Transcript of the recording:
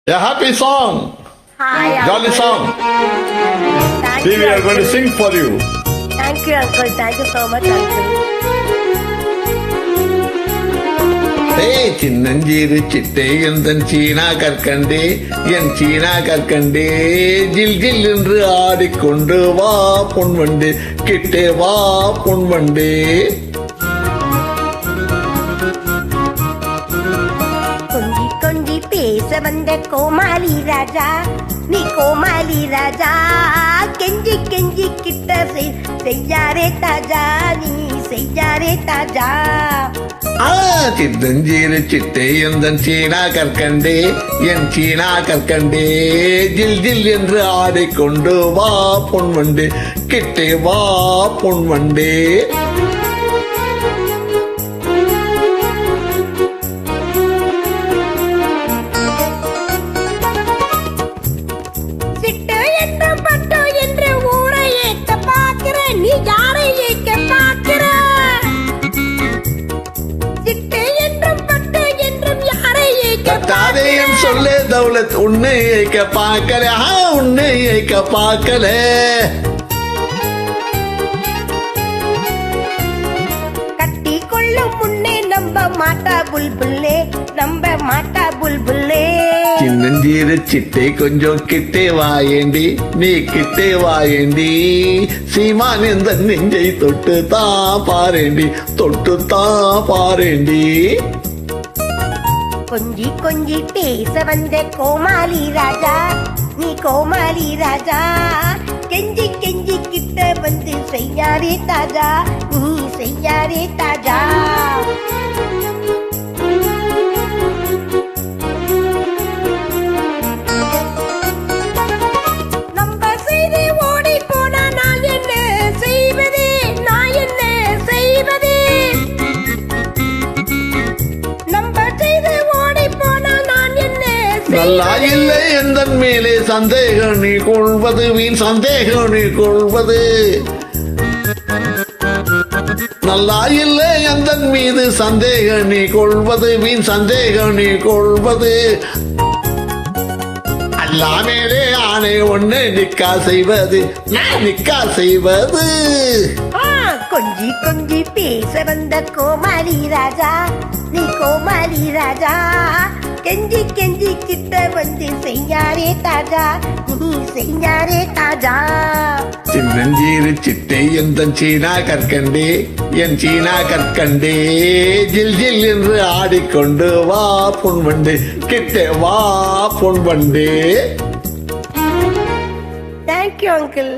A happy song. Hi, Jolly Uncle. song. Thank See, you, we are going to Uncle. sing for you. Thank you, Uncle. Thank you so much, Uncle. Hey, சின்னஞ்சீரு சிட்டை எந்தன் சீனா கற்கண்டே என் சீனா கற்கண்டே ஜில் ஜில் என்று ஆடிக்கொண்டு வா பொன்வண்டு கிட்டே வா பொன்வண்டே. கொஞ்சி கொஞ்சி பேச வந்த கோமாளி ராஜா, நீ கோமாளி ராஜா, கெஞ்சி கெஞ்சி கிட்ட செய்யாரே தாஜா, நீ செய்யாரே தாஜா. சின்னஞ்சீரு சிட்டை எந்தன் சீனா கற்கண்டே என் சீனா கற்கண்டே ஜில் ஜில் என்று ஆடிக்கொண்டு வா பொன்வண்டு கிட்டே வா பொன்வண்டே. சிட்டு என்று பட்டு என்று ஊரை ஏத்த பாக்குற, நீ யாரை ஏக்க பாக்குற? சிட்டு என்றும் பட்டு என்றும் யாரை ஏக்க கத்தாதே என் சொல்லே தௌலத் உன்னை ஏக்க பார்க்கல உன்னை ஏக்க பார்க்கல. கட்டி கொள்ளும் முன்னே நம்ப மாட்டா புல்புல்லே, நம்ப மாட்டா புல்புல்லே. சின்னஞ்சீரு சிட்டை கொஞ்சம் கிட்டே வாயேண்டி நீ கிட்டே வாயேண்டி சீமான் எந்த நெஞ்சை தொட்டு தான் பாரேண்டி தொட்டு தான் பாரேண்டி. கொஞ்சி கொஞ்சி பேச வந்த கோமாளி ராஜா, நீ கோமாளி ராஜா, கெஞ்சி கெஞ்சி கிட்ட வந்து செய்யாரே தாஜா, நீ செய்யாரே தாஜா. நம்ம செய்து ஓடி போனா நான் என்ன செய்வது, நான் என்ன செய்வது? நம்ம செய்து ஓடி போனா நான் என்ன நல்லா இல்லை எந்தன் மேலே சந்தேகம் நீ கொள்வது வீண் சந்தேகம் நீ கொள்வது. நல்லா இல்லை எந்தன் மீது சந்தேகம் நீ கொள்வது வீண் சந்தேகம் நீ கொள்வது. அல்லாமேலே ஆணை ஒண்ணு நிக்கா செய்வது நான் நிக்கா செய்வது. கொஞ்சி கொஞ்சி பேச வந்த கோமாளி ராஜா, நீ கோமாளி ராஜா, கெஞ்சி கெஞ்சி கிட்ட வந்து செய்யாரே தாஜா, நீ செய்யாரே தாஜா. சின்னஞ்சீரு சிட்டை எந்தன் சீனா கற்கண்டே என் சீனா கற்கண்டே ஜில் ஜில் என்று ஆடிக்கொண்டு வா பொன்வண்டு கிட்டே வா பொன்வண்டே. Thank you uncle.